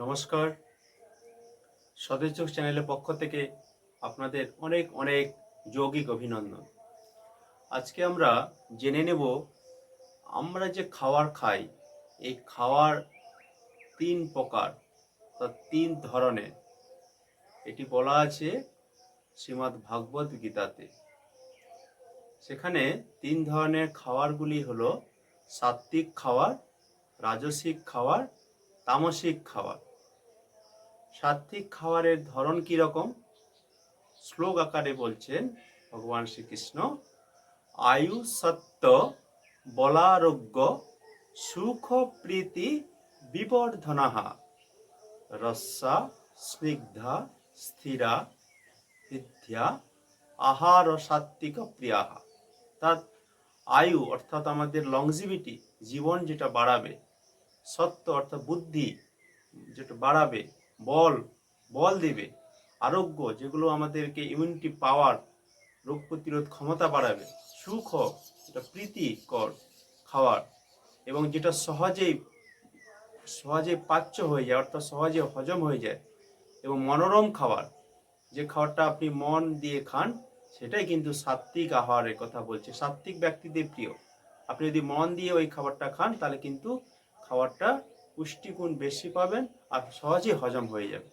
নমস্কার। স্বদেশ যোগ চ্যানেলের পক্ষ থেকে আপনাদের অনেক অনেক যৌগিক অভিনন্দন। আজকে আমরা জেনে নেব আমরা যে খাবার খাই, এই খাওয়ার 3 প্রকার বা 3 ধরনের। এটি বলা আছে শ্রীমদ্ ভাগবত গীতাতে। সেখানে 3 ধরনের খাবারগুলি হলো সাত্ত্বিক খাবার, রাজসিক খাবার, তামসিক খাবার। সাত্ত্বিক খাবারের ধরন কি রকম? শ্লোক আকারে বলছেন ভগবান শ্রীকৃষ্ণ, আয়ু সত্য বলারোগ্য সুখ প্রীতি বিবর্ধনাহা রস্যা স্নিগ্ধা স্থিরা বিদ্যা আহার সাত্ত্বিক প্রিয়াহা। অর্থাৎ আয়ু অর্থাৎ আমাদের লংজিভিটি, জীবন যেটা বাড়াবে, সত্য অর্থাৎ বুদ্ধি যেটা বাড়াবে, বল দেবে, আরোগ্য যেগুলো আমাদেরকে ইমিউনিটি পাওয়ার, রোগ প্রতিরোধ ক্ষমতা বাড়াবে, সুখ যেটা প্রীতিকর খাবার এবং যেটা সহজে পাচ্য হয়ে যায় অর্থাৎ সহজে হজম হয়ে যায়, এবং মনোরম খাবার, যে খাবারটা আপনি মন দিয়ে খান সেটাই কিন্তু সাত্ত্বিক আহারের কথা বলছে। সাত্ত্বিক ব্যক্তিদের প্রিয়। আপনি যদি মন দিয়ে ওই খাবারটা খান তাহলে কিন্তু খাবারটা পুষ্টিগুণ বেশি পাবেন আর সহজে হজম হয়ে যাবে।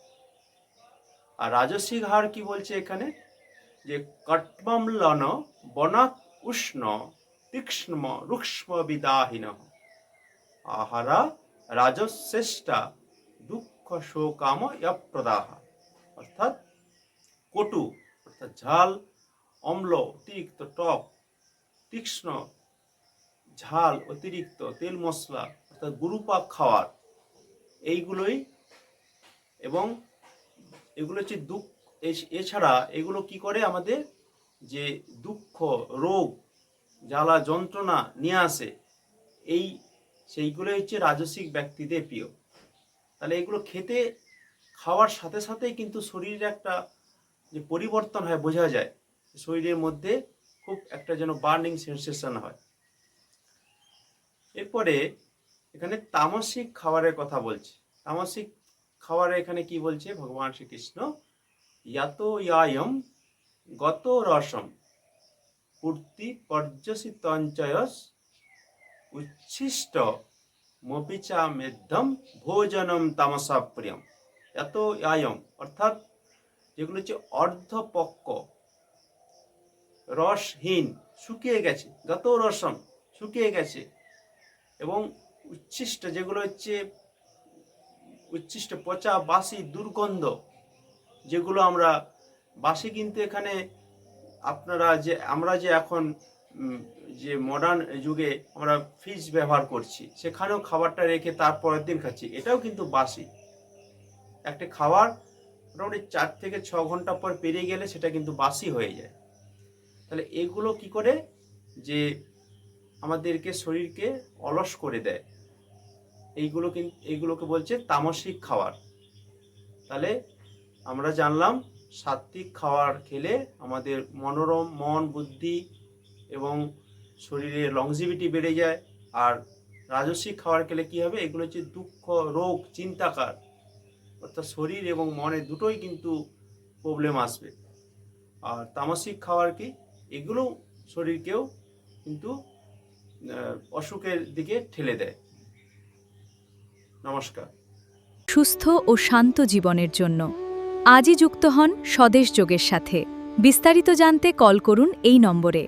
আর রাজসিক আহার কি বলছে এখানে? যে কট্মম্লন বনাৎ উষ্ণ তীক্ষ্ণ রুক্ষ্ম বিদাহীন আহারা রাজশ্রেষ্ঠা দুঃখ শোকাম প্রদাহ। অর্থাৎ কটু অর্থাৎ ঝাল, অম্ল অতিরিক্ত টক, তীক্ষ্ণ ঝাল অতিরিক্ত, তেল মশলা অর্থাৎ গুরুপাক খাওয়ার, এইগুলোই। এবং এগুলো হচ্ছে দুঃখ। এছাড়া এগুলো কি করে? আমাদের যে দুঃখ, রোগ, জ্বালা যন্ত্রণা নিয়ে আসে, সেইগুলো হচ্ছে রাজসিক ব্যক্তিদের প্রিয়। তাহলে এগুলো খাওয়ার সাথে সাথেই কিন্তু শরীরের একটা যে পরিবর্তন হয় বোঝা যায়, শরীরের মধ্যে খুব একটা যেন বার্নিং সেন্সেশন হয়। এরপরে এখানে তামসিক খাবারের কথা বলছে। তামসিক খাবারে এখানে কি বলছে ভগবান শ্রীকৃষ্ণ? ইয়াতো ইয়ায়ম গত রসম পূর্তি পর্যসিতঞ্চয়স উচ্ছিষ্ট মপিচা মেধ্যম ভোজনম তামসা প্রিয়ম। এত ইয়ায়ম অর্থাৎ যেগুলো হচ্ছে অর্ধপক্ক, রসহীন, শুকিয়ে গেছে, গত রসম শুকিয়ে গেছে, এবং উচ্ছিষ্ট যেগুলো হচ্ছে উচ্ছিষ্ট, পচা, বাসি, দুর্গন্ধ, যেগুলো আমরা বাসি কিন্তু এখানে আমরা যে এখন যে মডার্ন যুগে আমরা ফ্রিজ ব্যবহার করছি, সেখানেও খাবারটা রেখে তারপরের দিন খাচ্ছি, এটাও কিন্তু বাসি। একটা খাবার মোটামুটি 4 থেকে 6 ঘন্টা পর পেরিয়ে গেলে সেটা কিন্তু বাসি হয়ে যায়। তাহলে এগুলো কি করে? যে আমাদেরকে শরীরকে অলস করে দেয়। এইগুলোকে বলছে তামসিক খাবার। তাহলে আমরা জানলাম সাত্ত্বিক খাবার খেলে আমাদের মনোরম মন, বুদ্ধি এবং শরীরের লংজিভিটি বেড়ে যায়। আর রাজসিক খাবার খেলে কি হবে? এগুলো হচ্ছে দুঃখ, রোগ, চিন্তাকার, অর্থাৎ শরীর এবং মনে দুটোই কিন্তু প্রবলেম আসবে। আর তামসিক খাবার কি? এগুলো শরীরকেও কিন্তু অসুখের দিকে ঠেলে দেয়। নমস্কার। সুস্থ ও শান্ত জীবনের জন্য আজই যুক্ত হন স্বদেশ যোগের সাথে। বিস্তারিত জানতে কল করুন এই নম্বরে।